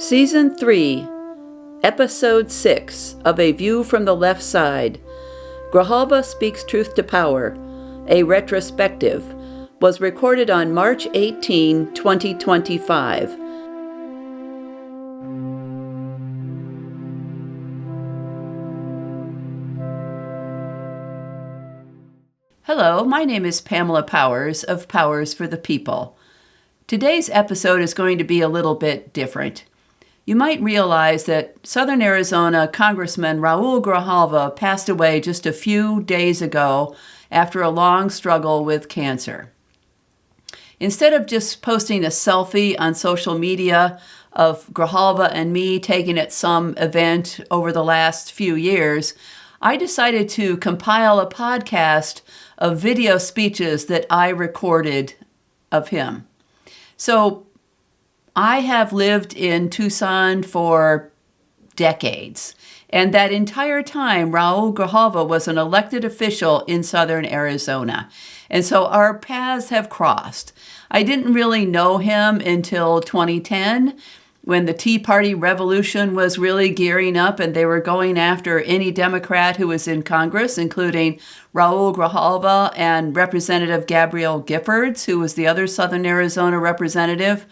Season 3, Episode 6 of A View from the Left Side, Grijalva Speaks Truth to Power, a retrospective, was recorded on March 18, 2025. Hello, my name is Pamela Powers of Powers for the People. Today's episode is going to be a little bit different. You might realize that Southern Arizona Congressman Raul Grijalva passed away just a few days ago after a long struggle with cancer. Instead of just posting a selfie on social media of Grijalva and me taken at some event over the last few years, I decided to compile a podcast of video speeches that I recorded of him. So I have lived in Tucson for decades, and that entire time, Raul Grijalva was an elected official in Southern Arizona, and so our paths have crossed. I didn't really know him until 2010, when the Tea Party revolution was really gearing up and they were going after any Democrat who was in Congress, including Raul Grijalva and Representative Gabrielle Giffords, who was the other Southern Arizona representative.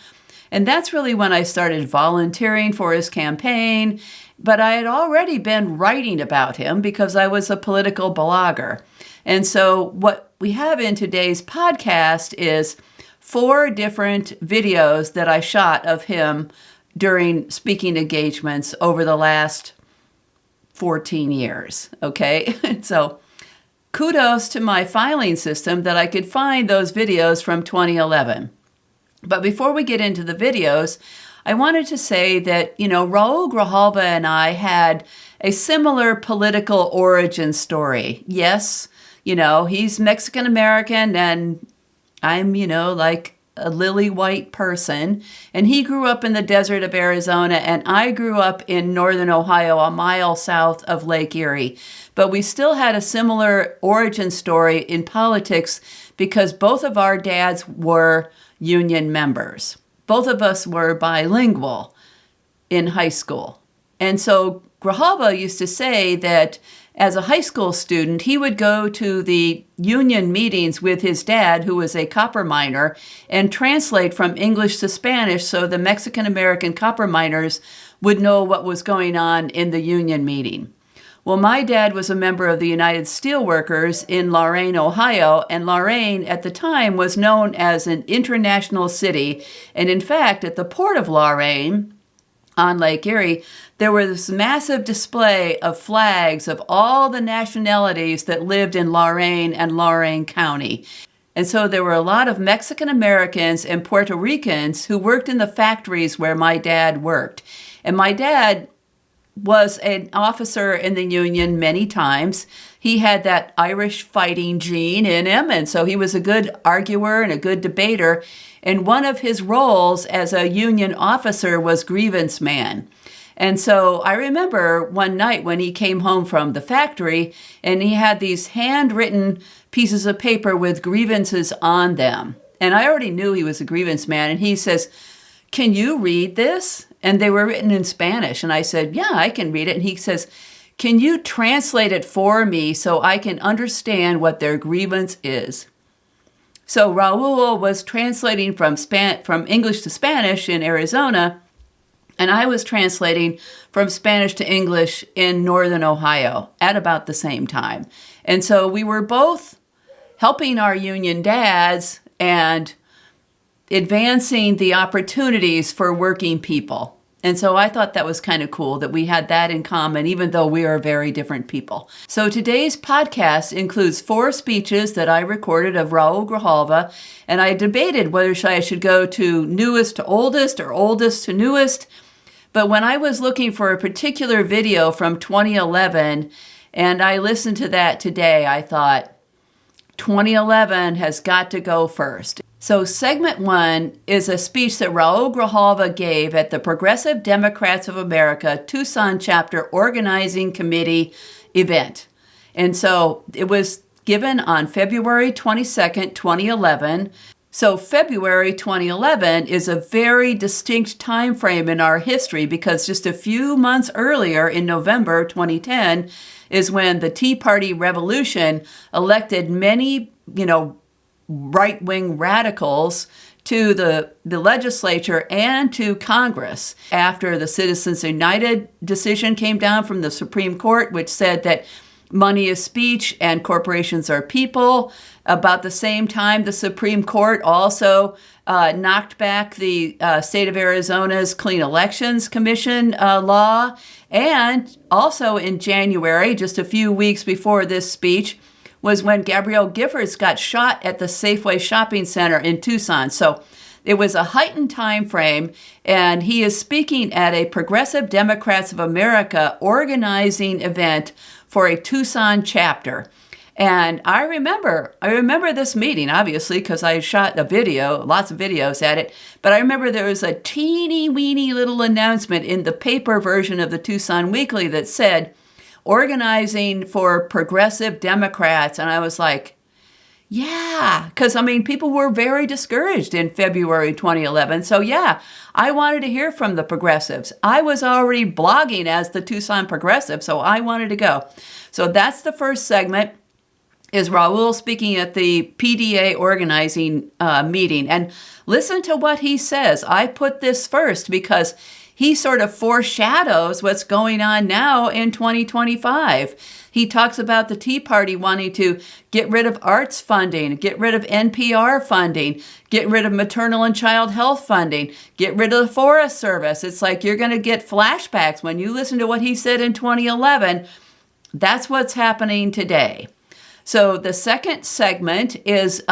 And that's really when I started volunteering for his campaign, but I had already been writing about him because I was a political blogger. And so what we have in today's podcast is 4 different videos that I shot of him during speaking engagements over the last 14 years, okay? So kudos to my filing system that I could find those videos from 2011. But before we get into the videos, I wanted to say that, Raul Grijalva and I had a similar political origin story. Yes, he's Mexican-American and I'm, like a lily white person. And he grew up in the desert of Arizona and I grew up in northern Ohio, a mile south of Lake Erie. But we still had a similar origin story in politics because both of our dads were union members. Both of us were bilingual in high school. And so Grijalva used to say that as a high school student, he would go to the union meetings with his dad, who was a copper miner, and translate from English to Spanish so the Mexican-American copper miners would know what was going on in the union meeting. Well, my dad was a member of the United Steelworkers in Lorain, Ohio, and Lorain at the time was known as an international city. And in fact, at the port of Lorain on Lake Erie, there was this massive display of flags of all the nationalities that lived in Lorain and Lorain County. And so there were a lot of Mexican Americans and Puerto Ricans who worked in the factories where my dad worked. And my dad was an officer in the union many times. He had that Irish fighting gene in him, and so he was a good arguer and a good debater. And one of his roles as a union officer was grievance man. And so I remember one night when he came home from the factory and he had these handwritten pieces of paper with grievances on them. And I already knew he was a grievance man. And he says, "Can you read this?" And they were written in Spanish. And I said, "Yeah, I can read it." And he says, "Can you translate it for me so I can understand what their grievance is?" So Raul was translating from English to Spanish in Arizona, and I was translating from Spanish to English in northern Ohio at about the same time. And so we were both helping our union dads and advancing the opportunities for working people. And so I thought that was kind of cool that we had that in common, even though we are very different people. So today's podcast includes 4 speeches that I recorded of Raul Grijalva, and I debated whether I should go to newest to oldest or oldest to newest. But when I was looking for a particular video from 2011, and I listened to that today, I thought 2011 has got to go first. So segment 1 is a speech that Raul Grijalva gave at the Progressive Democrats of America Tucson Chapter Organizing Committee event. And so it was given on February 22nd, 2011. So February 2011 is a very distinct time frame in our history because just a few months earlier in November 2010 is when the Tea Party revolution elected many, right-wing radicals to the legislature and to Congress after the Citizens United decision came down from the Supreme Court, which said that money is speech and corporations are people. About the same time, the Supreme Court also knocked back the state of Arizona's Clean Elections Commission law. And also in January, just a few weeks before this speech, was when Gabrielle Giffords got shot at the Safeway Shopping Center in Tucson. So it was a heightened time frame, and he is speaking at a Progressive Democrats of America organizing event for a Tucson chapter. And I remember this meeting, obviously, because I shot a video, lots of videos at it. But I remember there was a teeny weeny little announcement in the paper version of the Tucson Weekly that said, organizing for progressive Democrats. And I was like, yeah, because people were very discouraged in February 2011. So yeah, I wanted to hear from the progressives. I was already blogging as the Tucson Progressive, so I wanted to go. So that's the first segment, is Raul speaking at the PDA organizing meeting. And listen to what he says. I put this first because he sort of foreshadows what's going on now in 2025. He talks about the Tea Party wanting to get rid of arts funding, get rid of NPR funding, get rid of maternal and child health funding, get rid of the Forest Service. It's like you're going to get flashbacks when you listen to what he said in 2011. That's what's happening today. So the second segment is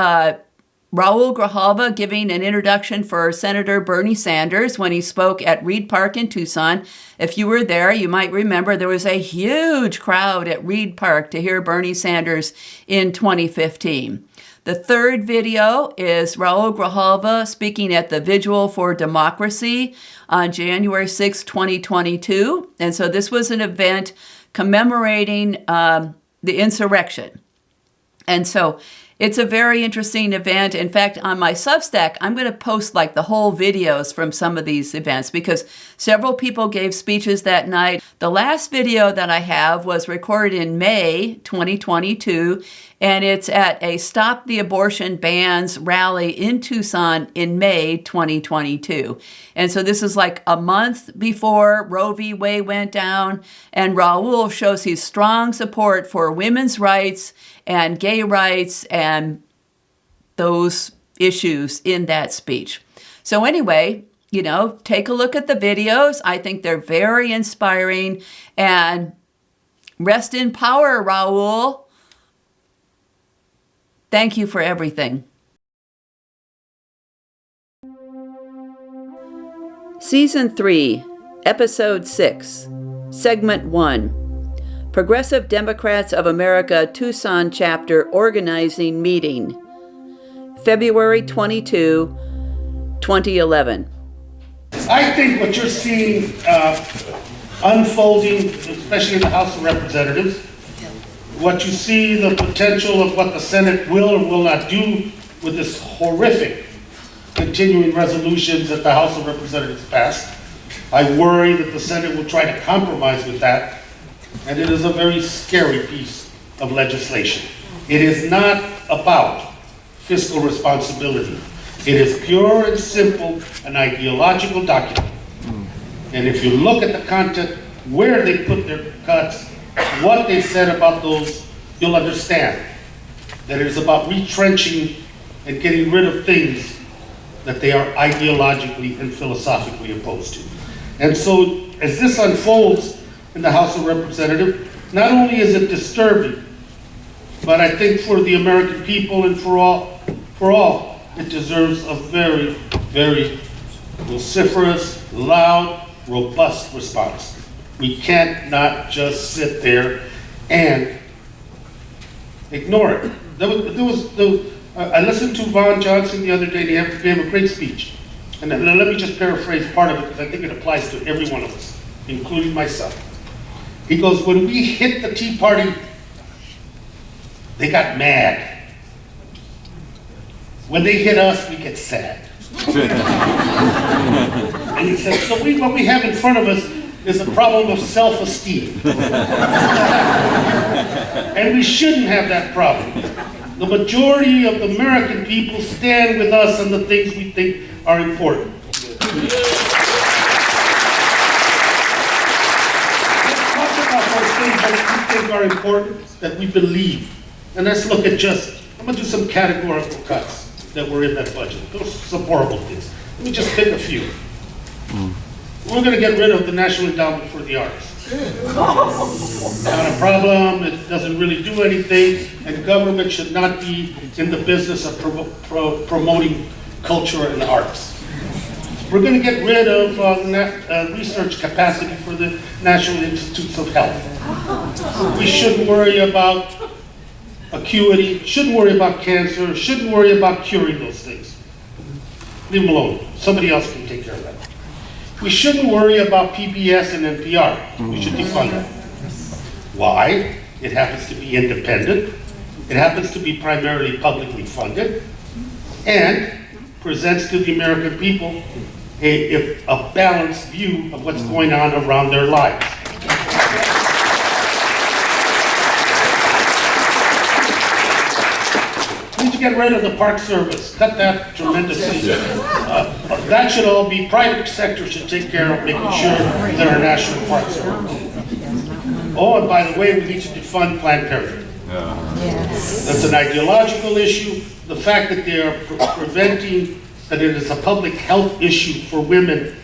Raul Grijalva giving an introduction for Senator Bernie Sanders when he spoke at Reid Park in Tucson. If you were there, you might remember there was a huge crowd at Reid Park to hear Bernie Sanders in 2015. The third video is Raul Grijalva speaking at the Vigil for Democracy on January 6, 2022. And so this was an event commemorating the insurrection. And so it's a very interesting event. In fact, on my Substack, I'm going to post the whole videos from some of these events because several people gave speeches that night. The last video that I have was recorded in May 2022, and it's at a Stop the Abortion Bans rally in Tucson in May 2022. And so this is a month before Roe v. Wade went down, and Raul shows his strong support for women's rights and gay rights and those issues in that speech. So anyway, take a look at the videos. I think they're very inspiring. And rest in power, Raul. Thank you for everything. Season 3, Episode 6, Segment 1. Progressive Democrats of America Tucson Chapter Organizing Meeting, February 22, 2011. I think what you're seeing unfolding, especially in the House of Representatives, what you see the potential of what the Senate will or will not do with this horrific continuing resolutions that the House of Representatives passed. I worry that the Senate will try to compromise with that. And it is a very scary piece of legislation. It is not about fiscal responsibility. It is pure and simple an ideological document. And if you look at the content, where they put their cuts, what they said about those, you'll understand that it is about retrenching and getting rid of things that they are ideologically and philosophically opposed to. And so as this unfolds in the House of Representatives, not only is it disturbing, but I think for the American people and for all, it deserves a very, very vociferous, loud, robust response. We can't not just sit there and ignore it. I listened to Von Johnson the other day, and he gave a great speech. And let me just paraphrase part of it, because I think it applies to every one of us, including myself. He goes, when we hit the Tea Party, they got mad. When they hit us, we get sad. And he said, so what we have in front of us is a problem of self-esteem. And we shouldn't have that problem. The majority of the American people stand with us on the things we think are important. Let's talk about those things that we think are important, that we believe. And let's look at I'm going to do some categorical cuts that were in that budget. Those are some horrible things. Let me just pick a few. We're going to get rid of the National Endowment for the Arts. Not a problem, it doesn't really do anything, and government should not be in the business of promoting culture and arts. We're going to get rid of research capacity for the National Institutes of Health. We shouldn't worry about acuity, shouldn't worry about cancer, shouldn't worry about curing those things. Leave them alone. Somebody else can take care of that. We shouldn't worry about PBS and NPR. We should defund them. Why? It happens to be independent. It happens to be primarily publicly funded and presents to the American people a balanced view of what's going on around their lives. We need to get rid of the Park Service. Cut that tremendously. That should all be, private sector should take care of making sure there are national parks around. Oh, and by the way, we need to defund Planned Parenthood. That's an ideological issue. The fact that they are preventing, that it is a public health issue for women,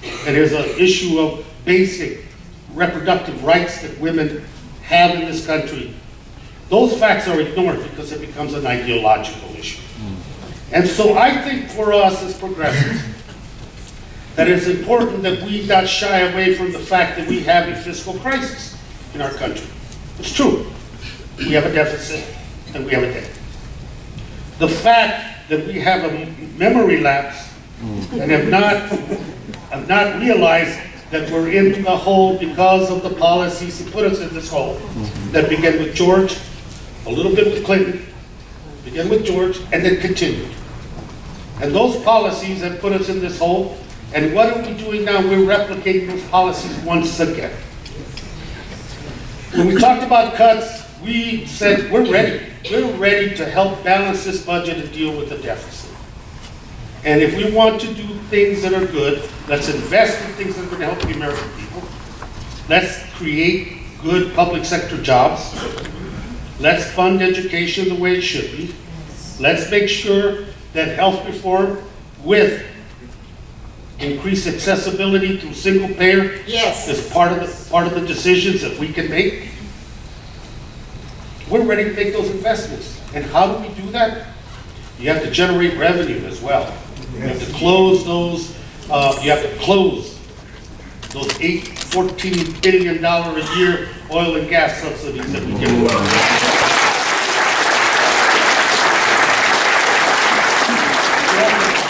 it is an issue of basic reproductive rights that women have in this country. Those facts are ignored because it becomes an ideological issue. And so I think for us as progressives, that it's important that we not shy away from the fact that we have a fiscal crisis in our country. It's true. We have a deficit and we have a debt. The fact that we have a memory lapse and have not realized that we're in the hole because of the policies that put us in this hole, that began with George, a little bit with Clinton, began with George, and then continued. And those policies have put us in this hole, and what are we doing now? We're replicating those policies once again. When we talked about cuts, we said we're ready. We're ready to help balance this budget and deal with the deficit. And if we want to do things that are good, let's invest in things that are going to help the American people. Let's create good public sector jobs. Let's fund education the way it should be. Let's make sure that health reform with increased accessibility through single payer is part of the decisions that we can make. We're ready to make those investments. And how do we do that? You have to generate revenue as well. You have to close those, those $14 billion a year oil and gas subsidies that we give away.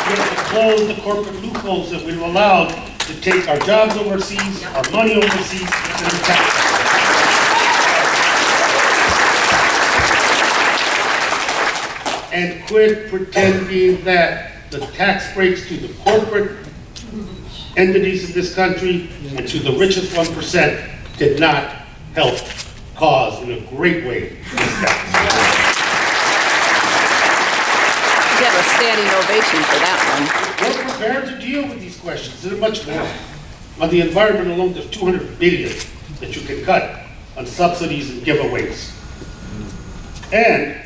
We have to close the corporate loopholes that we've allowed to take our jobs overseas, our money overseas, and the taxes. And quit pretending that the tax breaks to the corporate entities in this country and to the richest 1% did not help cause in a great way this deficit. You have a standing ovation for that one. We're prepared to deal with these questions. There's much more. On the environment alone, there's $200 billion that you can cut on subsidies and giveaways. And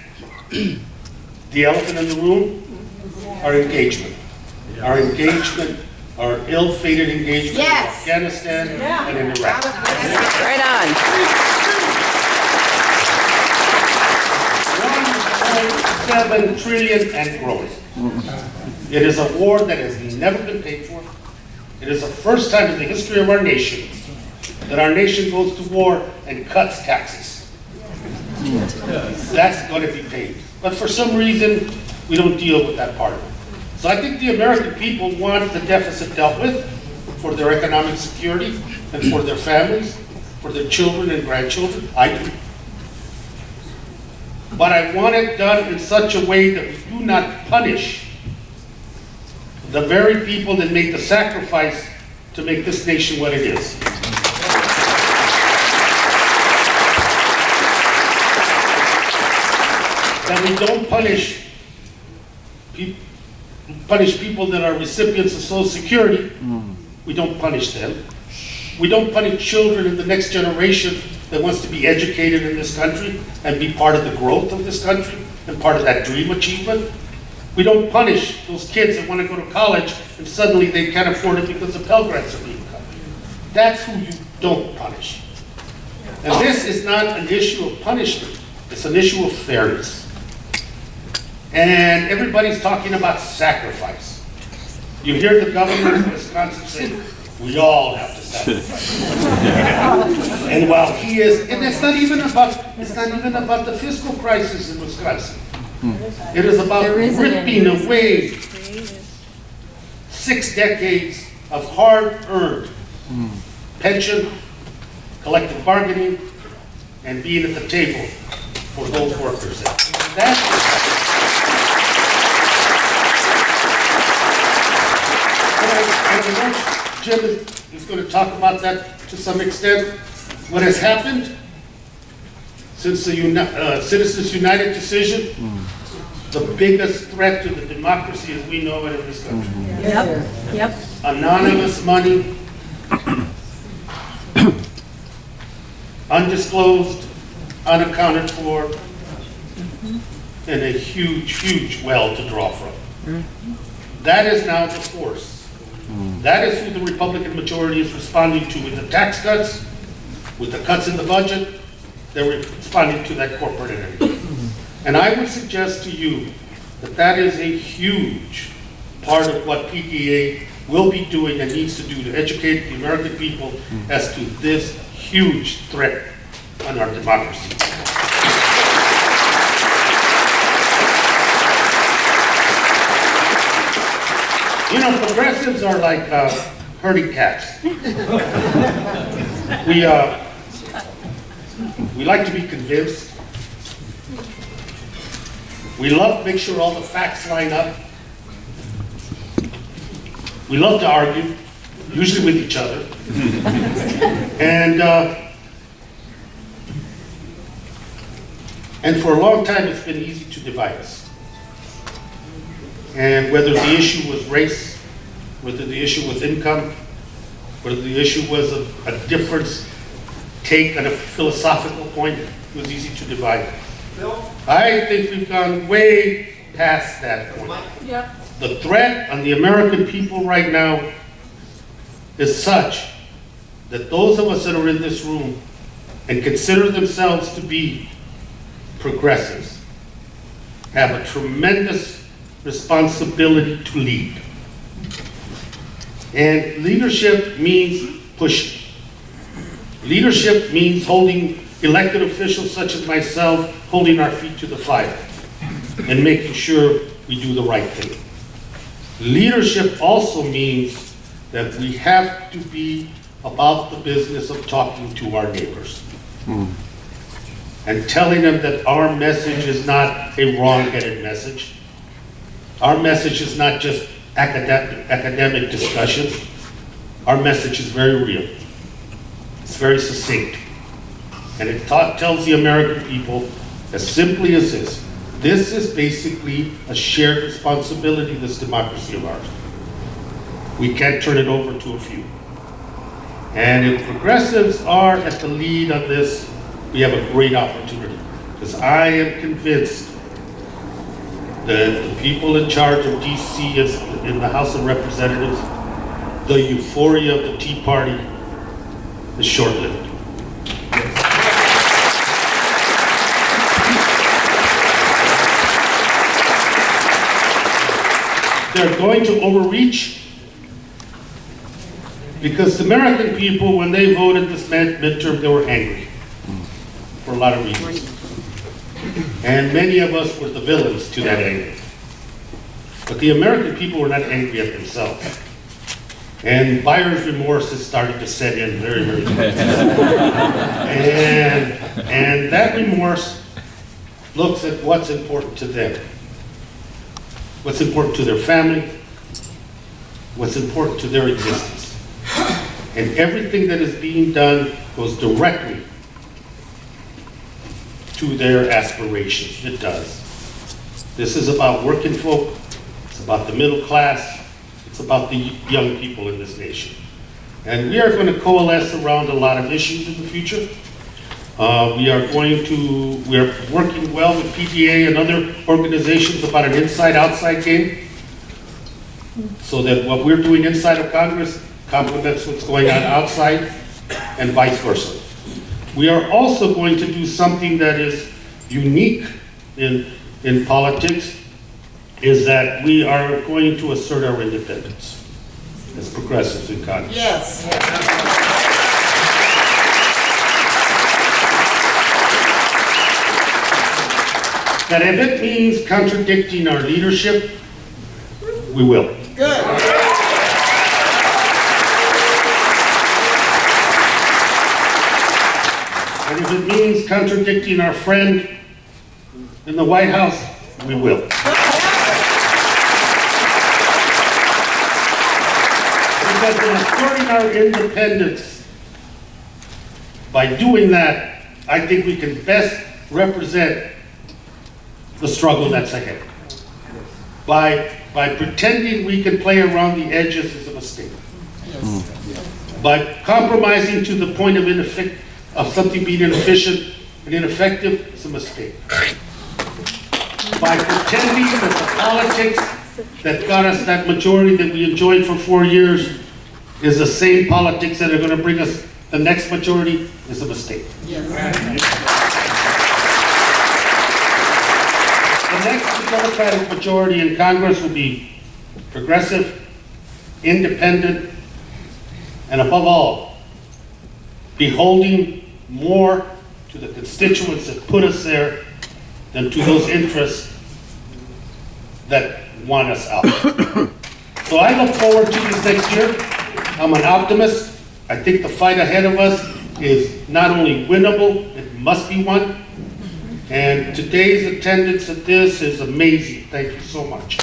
the elephant in the room, our engagement. Our engagement, our ill-fated engagement in Afghanistan and in Iraq. Right on. $1.7 trillion and growing. It is a war that has never been paid for. It is the first time in the history of our nation that our nation goes to war and cuts taxes. That's going to be paid. But for some reason, we don't deal with that part of it. So I think the American people want the deficit dealt with for their economic security and for their families, for their children and grandchildren. I do. But I want it done in such a way that we do not punish the very people that made the sacrifice to make this nation what it is. That we don't punish people that are recipients of Social Security. We don't punish them. We don't punish children in the next generation that wants to be educated in this country and be part of the growth of this country and part of that dream achievement. We don't punish those kids that want to go to college and suddenly they can't afford it because the Pell Grants are being cut. That's who you don't punish. And this is not an issue of punishment. It's an issue of fairness. And everybody's talking about sacrifice. You hear the governor of Wisconsin say, we all have to sacrifice. And while he is, and it's not even about the fiscal crisis in Wisconsin. It is about ripping away 6 decades of hard-earned pension, collective bargaining, and being at the table for those workers. Jim is going to talk about that to some extent. What has happened since the Citizens United decision, the biggest threat to the democracy as we know it in this country. Yep. Anonymous money, undisclosed, unaccounted for, and a huge, huge well to draw from. That is now the force. That is who the Republican majority is responding to with the tax cuts, with the cuts in the budget. They're responding to that corporate entity. And I would suggest to you that that is a huge part of what PTA will be doing and needs to do to educate the American people as to this huge threat on our democracy. You know, progressives are like herding cats. We like to be convinced. We love to make sure all the facts line up. We love to argue, usually with each other. And for a long time, it's been easy to divide us. And whether the issue was race, whether the issue was income, whether the issue was a different take on a philosophical point, it was easy to divide. I think we've gone way past that point. The threat on the American people right now is such that those of us that are in this room and consider themselves to be progressives have a tremendous responsibility to lead. And leadership means pushing. Leadership means holding elected officials such as myself, holding our feet to the fire and making sure we do the right thing. Leadership also means that we have to be about the business of talking to our neighbors and telling them that our message is not a wrong-headed message. Our message is not just academic discussion. Our message is very real. It's very succinct. And it tells the American people as simply as this. This is basically a shared responsibility, this democracy of ours. We can't turn it over to a few. And if progressives are at the lead on this, we have a great opportunity. Because I am convinced that the people in charge of DC in the House of Representatives, the euphoria of the Tea Party is short-lived. They're going to overreach because the American people, when they voted this midterm, they were angry for a lot of reasons. And many of us were the villains to that anger. But the American people were not angry at themselves. And buyer's remorse has started to set in very, very quickly. And that remorse looks at what's important to them, what's important to their family, what's important to their existence. And everything that is being done goes directly to their aspirations. It does. This is about working folk, it's about the middle class, it's about the young people in this nation. And we are going to coalesce around a lot of issues in the future. We are working well with PDA and other organizations about an inside-outside game, so that what we're doing inside of Congress complements what's going on outside, and vice versa. We are also going to do something that is unique in politics, is that we are going to assert our independence as progressives in Congress. Yes. That if it means contradicting our leadership, we will. Good. And if it means contradicting our friend in the White House, we will. Because in asserting our independence, by doing that, I think we can best represent the struggle that's ahead. By pretending we can play around the edges is a mistake. By compromising to the point of something being inefficient and ineffective is a mistake. By pretending that the politics that got us that majority that we enjoyed for 4 years is the same politics that are going to bring us the next majority is a mistake. The next Democratic majority in Congress will be progressive, independent, and above all, beholding more to the constituents that put us there than to those interests that want us out. So I look forward to this next year. I'm an optimist. I think the fight ahead of us is not only winnable, it must be won. And today's attendance at this is amazing. Thank you so much.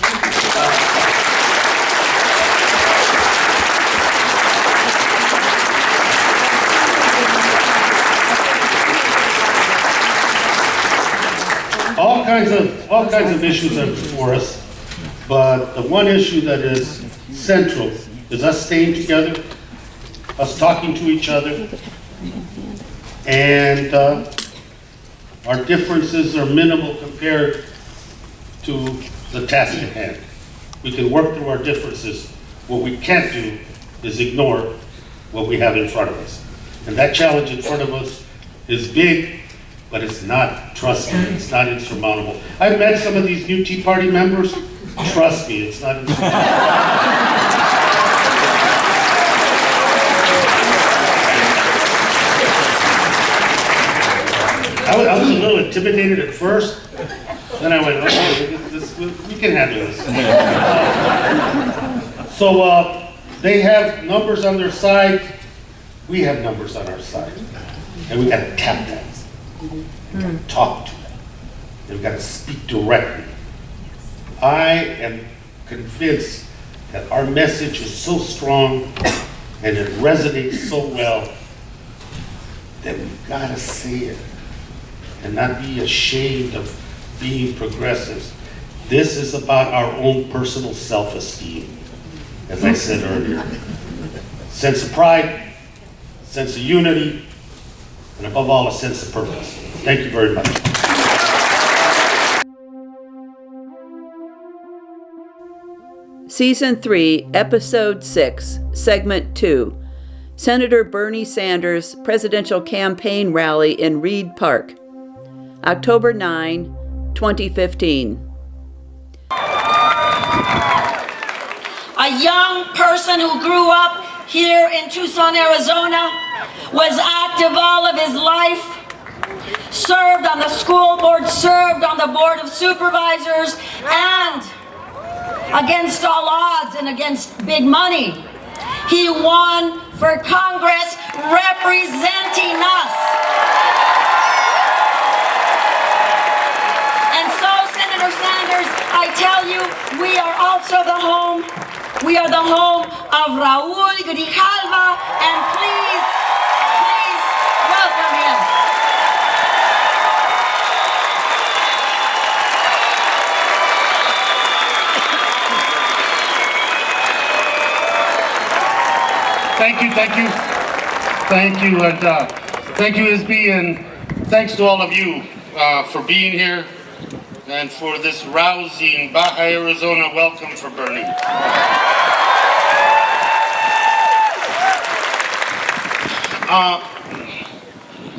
All kinds of issues are before us, but the one issue that is central is us staying together, us talking to each other, and our differences are minimal compared to the task at hand. We can work through our differences. What we can't do is ignore what we have in front of us. And that challenge in front of us is big, but it's not, trust me, it's not insurmountable. I've met some of these new Tea Party members. Trust me, it's not insurmountable. I was a little intimidated at first. Then I went, okay, we can handle this. So they have numbers on their side. We have numbers on our side. And we got to tap them. We got to talk to them. And we got to speak directly. I am convinced that our message is so strong and it resonates so well that we've got to say it and not be ashamed of being progressives. This is about our own personal self-esteem, as I said earlier. Sense of pride, sense of unity, and above all, a sense of purpose. Thank you very much. Season 3, Episode 6, Segment 2, Senator Bernie Sanders' Presidential Campaign Rally in Reid Park, October 9, 2015. A young person who grew up here in Tucson, Arizona, was active all of his life, served on the school board, served on the board of supervisors, and against all odds and against big money, he won for Congress representing us. Governor Sanders, I tell you, we are also the home. We are the home of Raul Grijalva, and please, please welcome him. Thank you, thank you. Thank you, and thank you, Isby, and thanks to all of you for being here and for this rousing Baja, Arizona welcome for Bernie.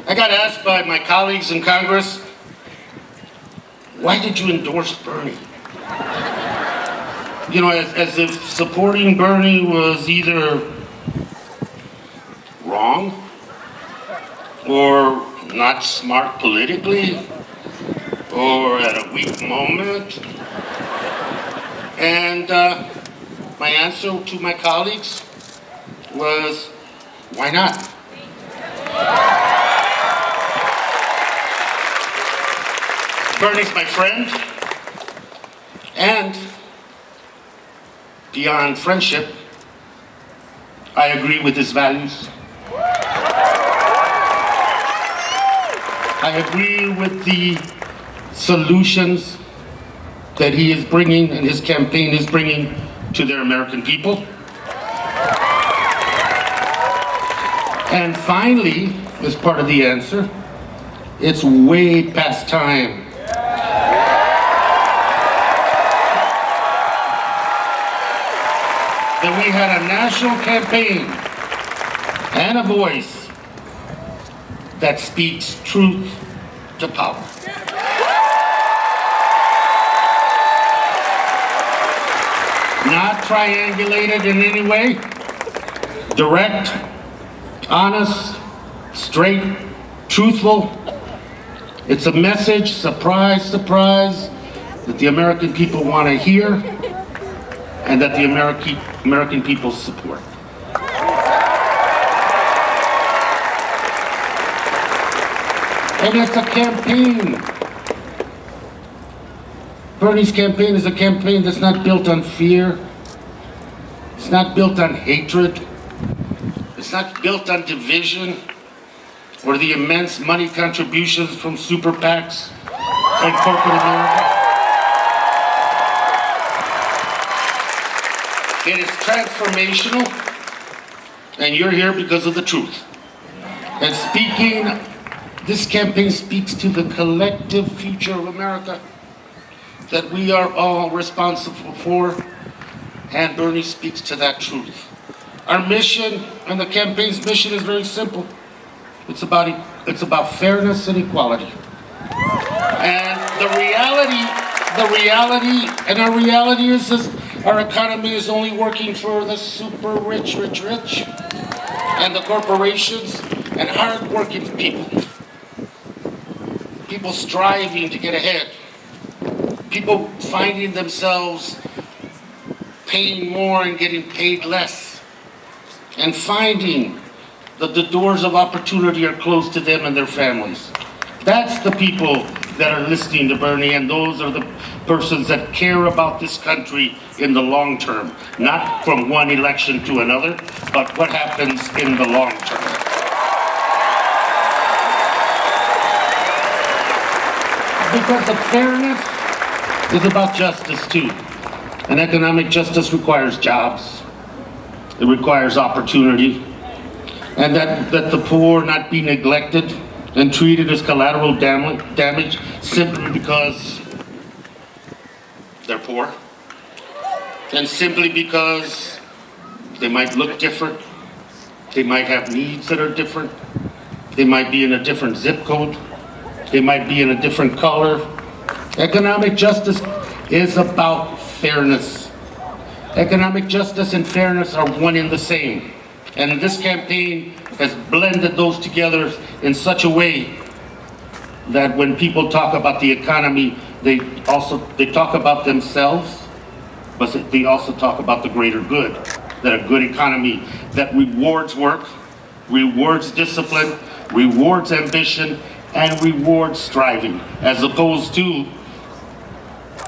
I got asked by my colleagues in Congress, why did you endorse Bernie? You know, as if supporting Bernie was either wrong or not smart politically or at a weak moment. And my answer to my colleagues was, why not? Bernie's my friend, and beyond friendship, I agree with his values. I agree with the solutions that he is bringing and his campaign is bringing to their American people. And finally, as part of the answer, it's way past time that we had a national campaign and a voice that speaks truth to power. Not triangulated in any way, direct, honest, straight, truthful. It's a message, surprise, surprise, that the American people want to hear and that the American people support. And it's a campaign. Bernie's campaign is a campaign that's not built on fear. It's not built on hatred. It's not built on division or the immense money contributions from super PACs and corporate America. It is transformational, and you're here because of the truth. And this campaign speaks to the collective future of America that we are all responsible for, and Bernie speaks to that truth. Our mission, and the campaign's mission, is very simple. It's about fairness and equality. And our reality is this: our economy is only working for the super rich, and the corporations and hard-working people. People striving to get ahead. People finding themselves paying more and getting paid less. And finding that the doors of opportunity are closed to them and their families. That's the people that are listening to Bernie, and those are the persons that care about this country in the long term. Not from one election to another, but what happens in the long term. Because the fairness is about justice too. And economic justice requires jobs. It requires opportunity. And that the poor not be neglected and treated as collateral damage simply because they're poor. And simply because they might look different. They might have needs that are different. They might be in a different zip code. They might be in a different color. Economic justice is about fairness. Economic justice and fairness are one and the same. And this campaign has blended those together in such a way that when people talk about the economy, they talk about themselves, but they also talk about the greater good. That a good economy that rewards work, rewards discipline, rewards ambition, and rewards striving, as opposed to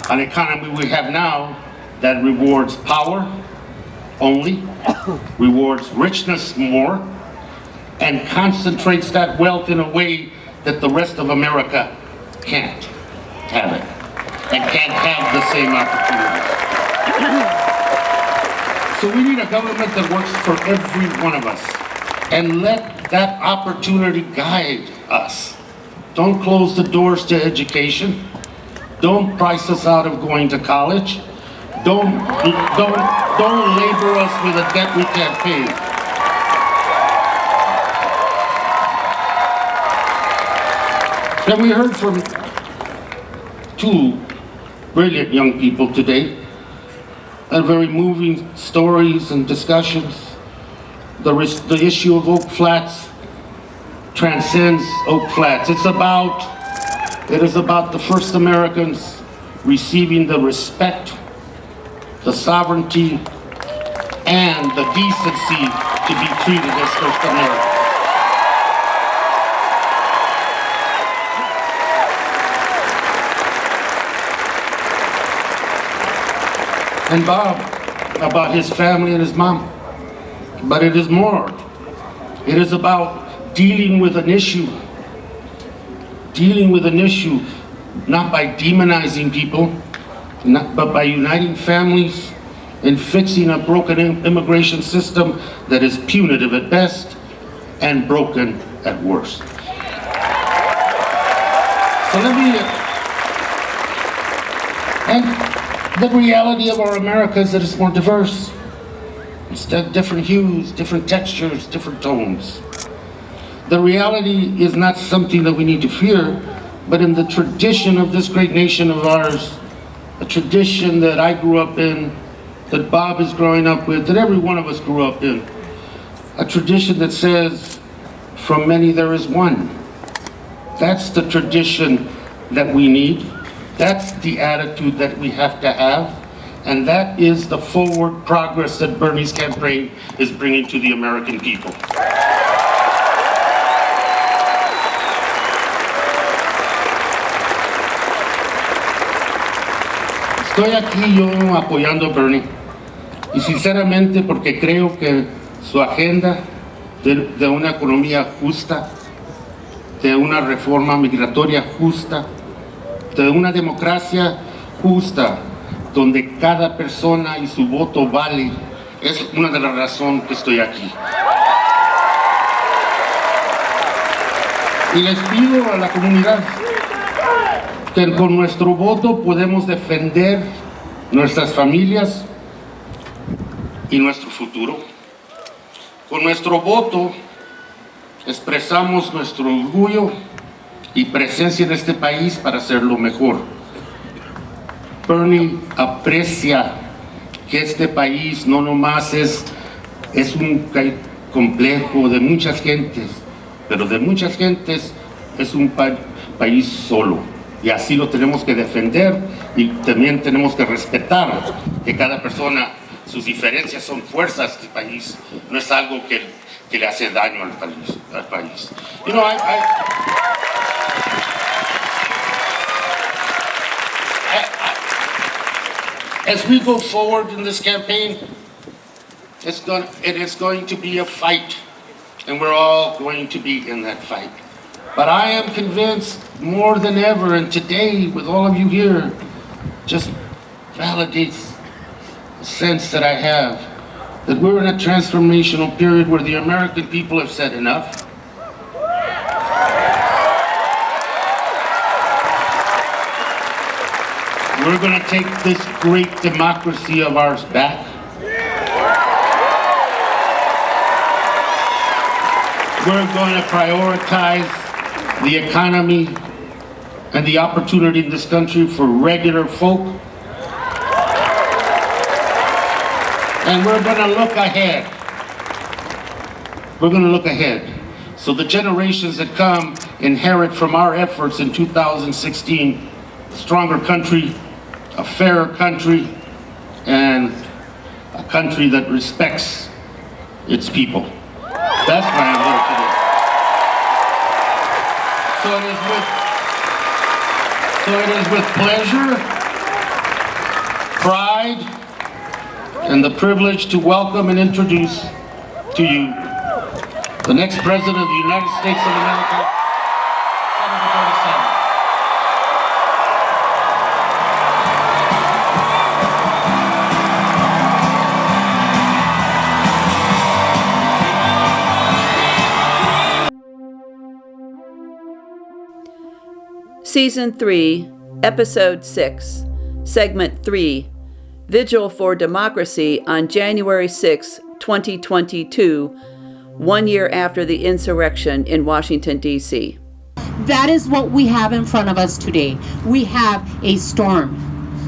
an economy we have now that rewards power only, rewards richness more, and concentrates that wealth in a way that the rest of America can't have it and can't have the same opportunities. So we need a government that works for every one of us, and let that opportunity guide us. Don't close the doors to education. Don't price us out of going to college. Don't labor us with a debt we can't pay. And we heard from two brilliant young people today, and very moving stories and discussions. The issue of Oak Flats transcends Oak Flats. It is about the first Americans receiving the respect, the sovereignty, and the decency to be treated as first Americans. And Bob, about his family and his mom. But it is more. It is about dealing with an issue. Dealing with an issue, not by demonizing people, but by uniting families and fixing a broken immigration system that is punitive at best and broken at worst. So and the reality of our America is that it's more diverse. It's different hues, different textures, different tones. The reality is not something that we need to fear, but in the tradition of this great nation of ours, a tradition that I grew up in, that Bob is growing up with, that every one of us grew up in, a tradition that says, from many there is one. That's the tradition that we need. That's the attitude that we have to have. And that is the forward progress that Bernie's campaign is bringing to the American people. Estoy aquí yo apoyando a Bernie, y sinceramente porque creo que su agenda de una economía justa, de una reforma migratoria justa, de una democracia justa, donde cada persona y su voto vale, es una de las razones que estoy aquí. Y les pido a la comunidad que con nuestro voto podemos defender nuestras familias y nuestro futuro. Con nuestro voto expresamos nuestro orgullo y presencia en este país para hacerlo mejor. Bernie aprecia que este país no nomás es un complejo de muchas gentes, pero de muchas gentes es un país solo. Y así lo tenemos que defender, y también tenemos que respetar que cada persona, sus diferencias son fuerzas del país, no es algo que le hace daño al país. You know, as we go forward in this campaign, it is going to be a fight, and we're all going to be in that fight. But I am convinced more than ever, and today with all of you here, just validates the sense that I have, that we're in a transformational period where the American people have said enough. We're going to take this great democracy of ours back. We're going to prioritize the economy and the opportunity in this country for regular folk. And we're going to look ahead. We're going to look ahead. So the generations that come inherit from our efforts in 2016 a stronger country, a fairer country, and a country that respects its people. That's why I'm here today. So it is with pleasure pride and the privilege to welcome and introduce to you the next President of the United States of America, Senator Bernie Sanders. Season 3, Episode 6, Segment 3, Vigil for Democracy on January 6, 2022, 1 year after the insurrection in Washington, D.C. That is what we have in front of us today. We have a storm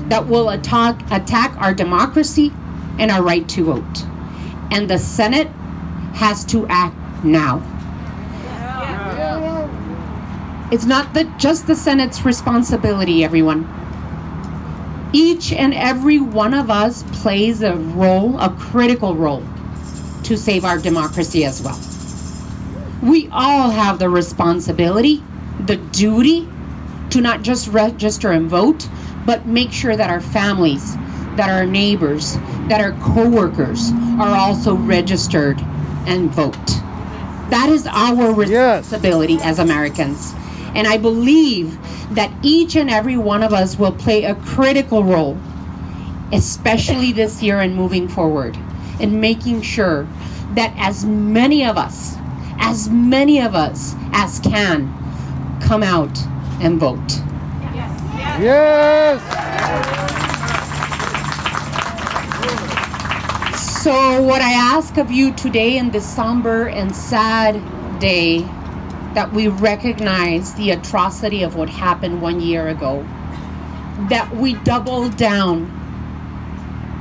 that will attack our democracy and our right to vote. And the Senate has to act now. It's not just the Senate's responsibility, everyone. Each and every one of us plays a role, a critical role, to save our democracy as well. We all have the responsibility, the duty, to not just register and vote, but make sure that our families, that our neighbors, that our co-workers are also registered and vote. That is our responsibility as Americans. And I believe that each and every one of us will play a critical role, especially this year and moving forward, in making sure that as many of us as can come out and vote. Yes! So what I ask of you today in this somber and sad day, that we recognize the atrocity of what happened 1 year ago, that we double down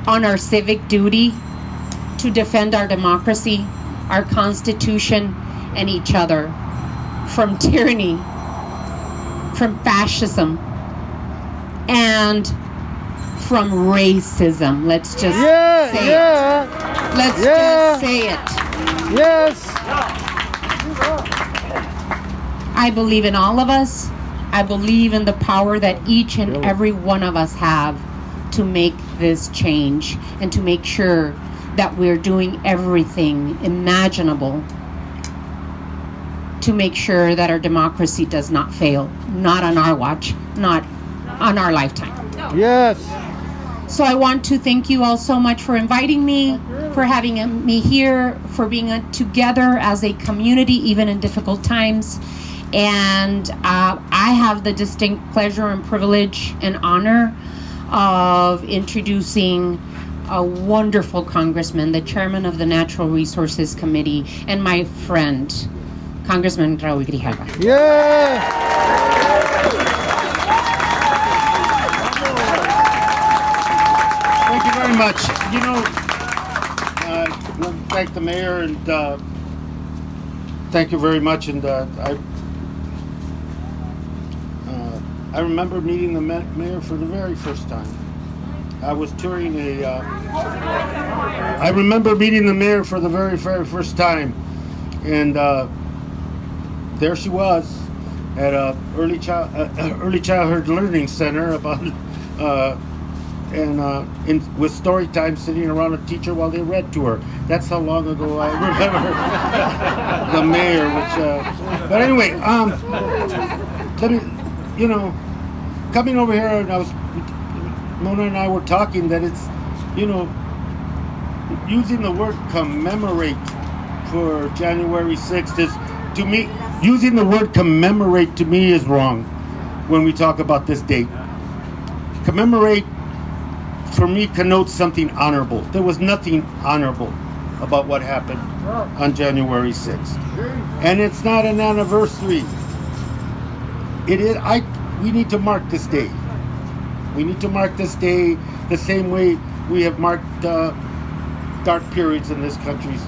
on our civic duty to defend our democracy, our Constitution, and each other from tyranny, from fascism, and from racism. Let's just say it. Let's just say it. Yes! I believe in all of us. I believe in the power that each and every one of us have to make this change and to make sure that we're doing everything imaginable to make sure that our democracy does not fail. Not on our watch, not on our lifetime. Yes! So I want to thank you all so much for inviting me, for having me here, for being together as a community, even in difficult times. And I have the distinct pleasure and privilege and honor of introducing a wonderful congressman, the chairman of the Natural Resources Committee, and my friend, Congressman Raul Grijalva. Yeah! Thank you very much. You know, I want to thank the mayor and thank you very much. And I remember meeting the mayor for the very first time. I was touring I remember meeting the mayor for the very first time, and there she was at a early childhood learning center with story time, sitting around a teacher while they read to her. That's how long ago I remember the mayor. But anyway, let me. Coming over here, and Mona and I were talking that it's, using the word commemorate for January 6th is, to me, using the word commemorate to me is wrong when we talk about this date. Commemorate, for me, connotes something honorable. There was nothing honorable about what happened on January 6th. And it's not an anniversary. It is. We need to mark this day. We need to mark this day the same way we have marked dark periods in this country's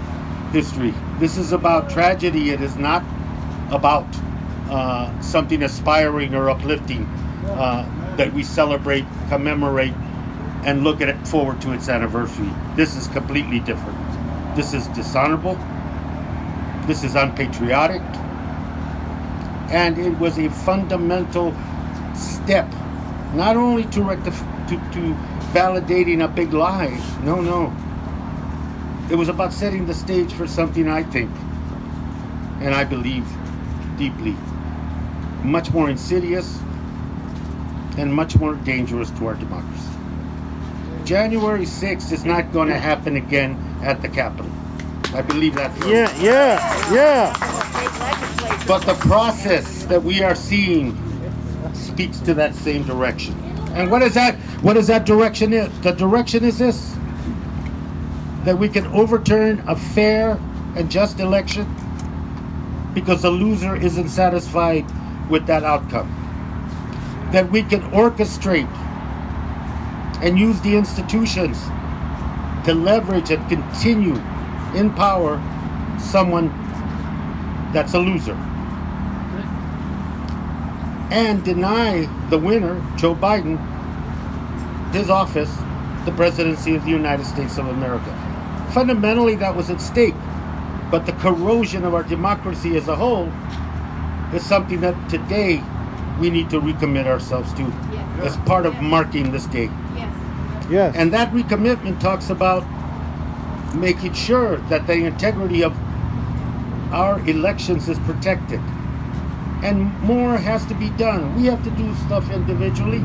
history. This is about tragedy. It is not about something aspiring or uplifting that we celebrate, commemorate, and look at it forward to its anniversary. This is completely different. This is dishonorable. This is unpatriotic. And it was a fundamental step, not only to validating a big lie. No, no. It was about setting the stage for something I think, and I believe deeply, much more insidious and much more dangerous to our democracy. January 6th is not going to happen again at the Capitol. I believe that. Yeah. But the process that we are seeing speaks to that same direction. And what is that? What is that direction? The direction is this: that we can overturn a fair and just election because the loser isn't satisfied with that outcome. That we can orchestrate and use the institutions to leverage and continue in power someone that's a loser. And deny the winner, Joe Biden, his office, the presidency of the United States of America. Fundamentally, that was at stake. But the corrosion of our democracy as a whole is something that today we need to recommit ourselves to as part of marking this day. Yes. And that recommitment talks about making sure that the integrity of our elections is protected. And more has to be done. We have to do stuff individually.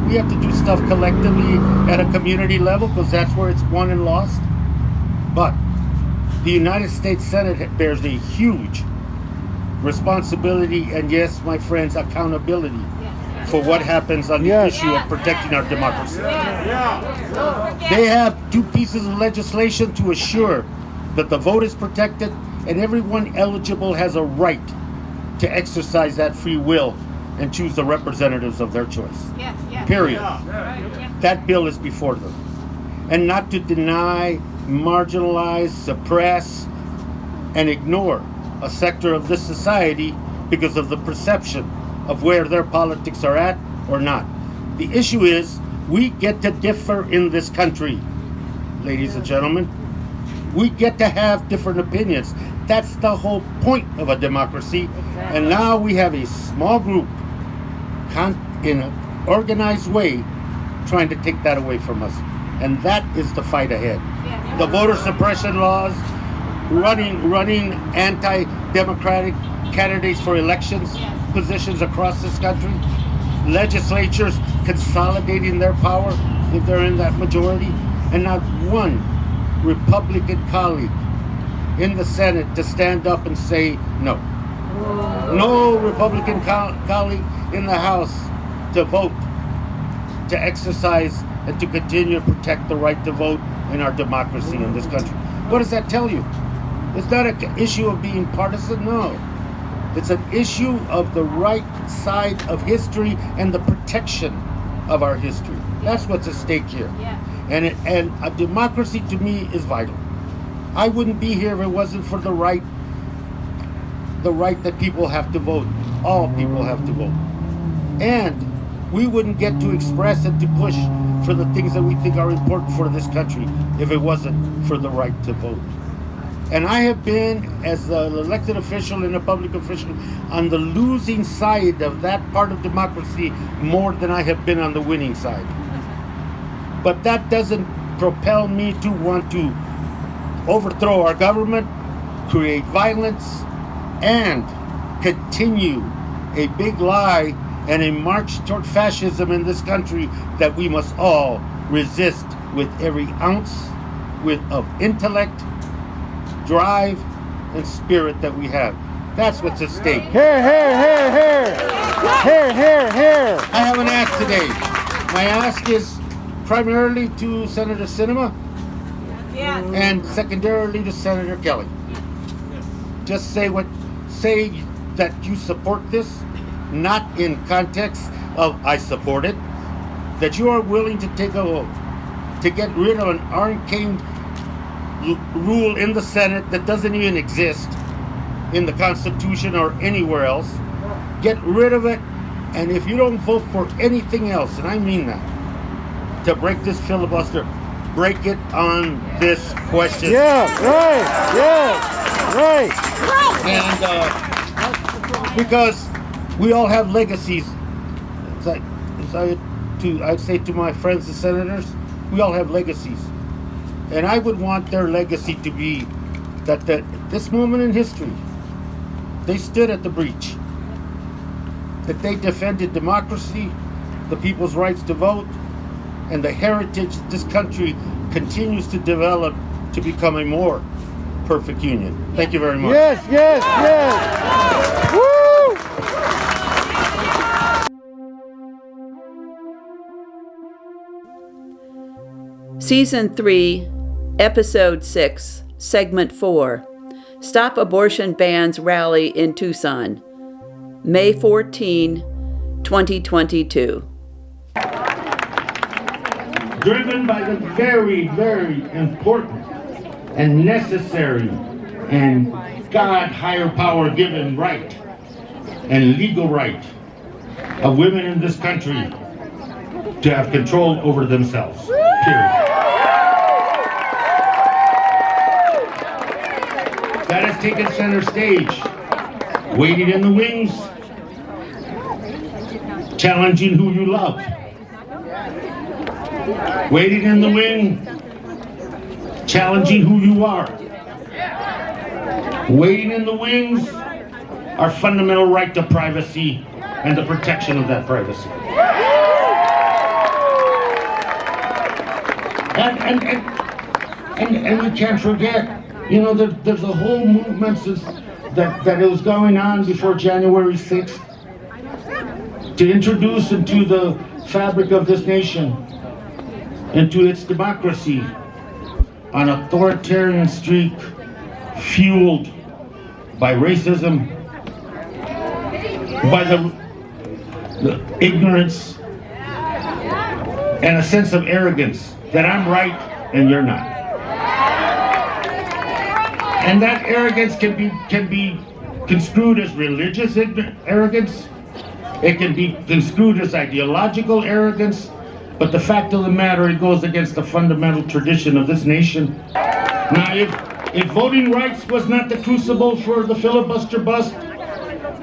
We have to do stuff collectively at a community level because that's where it's won and lost. But the United States Senate bears a huge responsibility and, yes, my friends, accountability for what happens on the issue of protecting our democracy. They have 2 pieces of legislation to assure that the vote is protected and everyone eligible has a right to exercise that free will and choose the representatives of their choice. Period. That bill is before them. And not to deny, marginalize, suppress, and ignore a sector of this society because of the perception of where their politics are at or not. The issue is we get to differ in this country, ladies and gentlemen. We get to have different opinions. That's the whole point of a democracy. And now we have a small group in an organized way trying to take that away from us. And that is the fight ahead. The voter suppression laws, running anti-democratic candidates for elections positions across this country, legislatures consolidating their power if they're in that majority, and not one Republican colleague in the Senate to stand up and say no. No Republican colleague in the House to vote, to exercise, and to continue to protect the right to vote in our democracy in this country. What does that tell you? It's not an issue of being partisan, no. It's an issue of the right side of history and the protection of our history. That's what's at stake here. And a democracy to me is vital. I wouldn't be here if it wasn't for the right that people have to vote. All people have to vote. And we wouldn't get to express and to push for the things that we think are important for this country if it wasn't for the right to vote. And I have been, as an elected official and a public official, on the losing side of that part of democracy more than I have been on the winning side. But that doesn't propel me to want to overthrow our government, create violence, and continue a big lie and a march toward fascism in this country that we must all resist with every ounce of intellect, drive, and spirit that we have. That's what's at stake. Here. I have an ask today. My ask is primarily to Senator Sinema and secondarily to Senator Kelly. Just say that you support this, not in context of I support it, that you are willing to take a vote to get rid of an arcane rule in the Senate that doesn't even exist in the Constitution or anywhere else. Get rid of it, and if you don't vote for anything else, and I mean that, to break this filibuster, break it on this question. Right. And because we all have legacies. I'd say to my friends, the senators, We all have legacies. And I would want their legacy to be that at this moment in history, they stood at the breach, that they defended democracy, the people's rights to vote, and the heritage this country continues to develop to become a more perfect union. Thank you very much. Yes, yes, yes. Woo! Season 3, Episode 6, Segment 4, Stop Abortion Bans Rally in Tucson, May 14, 2022. Driven by the very, very important and necessary and God higher power given right and legal right of women in this country to have control over themselves, period. That has taken center stage, waiting in the wings, challenging who you love. Waiting in the wing, challenging who you are. Waiting in the wings, our fundamental right to privacy and the protection of that privacy. And we can't forget, you know, there's a whole movement that was going on before January 6th to introduce into the fabric of this nation, into its democracy, an authoritarian streak fueled by racism, by the ignorance, and a sense of arrogance that I'm right and you're not. And that arrogance can be construed as religious arrogance. It can be construed as ideological arrogance. But the fact of the matter, it goes against the fundamental tradition of this nation. Now, if voting rights was not the crucible for the filibuster bust,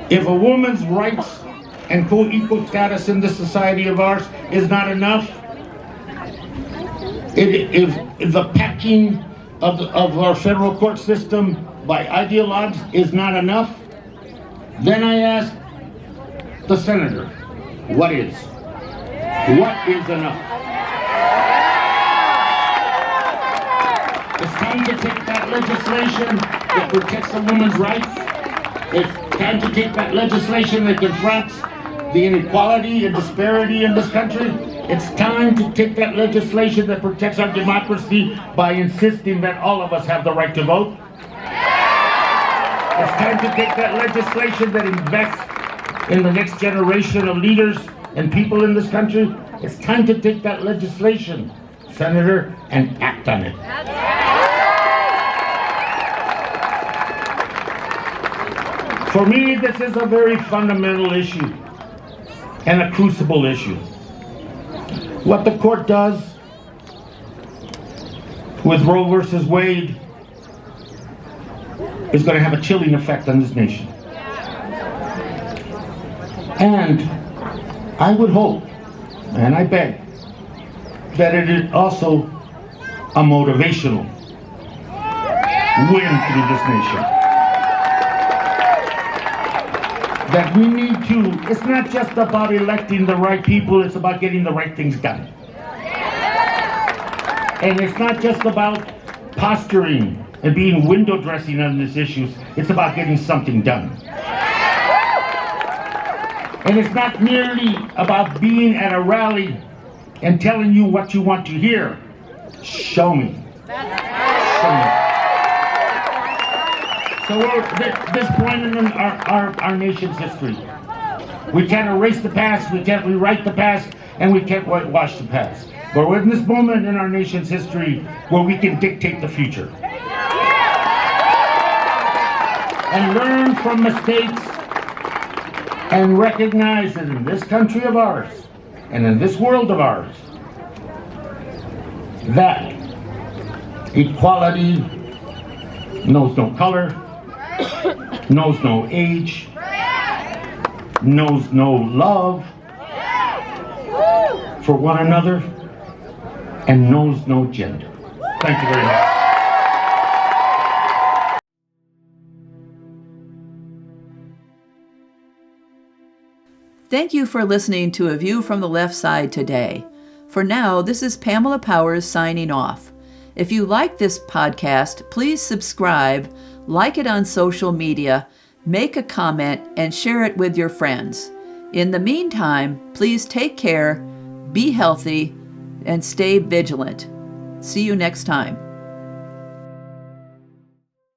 if a woman's rights and co-equal status in this society of ours is not enough, if the packing of our federal court system by ideologues is not enough, then I ask the senator, what is? What is enough? It's time to take that legislation that protects a woman's rights. It's time to take that legislation that confronts the inequality and disparity in this country. It's time to take that legislation that protects our democracy by insisting that all of us have the right to vote. It's time to take that legislation that invests in the next generation of leaders and people in this country. It's time to take that legislation, Senator, and act on it. For me, this is a very fundamental issue and a crucible issue. What the court does with Roe versus Wade is going to have a chilling effect on this nation. And I would hope, and I beg, that it is also a motivational win through this nation. That we need to, it's not just about electing the right people, it's about getting the right things done. And it's not just about posturing and being window dressing on these issues, it's about getting something done. And it's not merely about being at a rally and telling you what you want to hear. Show me. Show me. So we're at this point in our nation's history. We can't erase the past, we can't rewrite the past, and we can't whitewash the past. But we're in this moment in our nation's history where we can dictate the future. And learn from mistakes and recognize that in this country of ours and in this world of ours, that equality knows no color, knows no age, knows no love for one another, and knows no gender. Thank you very much. Thank you for listening to A View from the Left Side today. For now, this is Pamela Powers signing off. If you like this podcast, please subscribe, like it on social media, make a comment, and share it with your friends. In the meantime, please take care, be healthy, and stay vigilant. See you next time.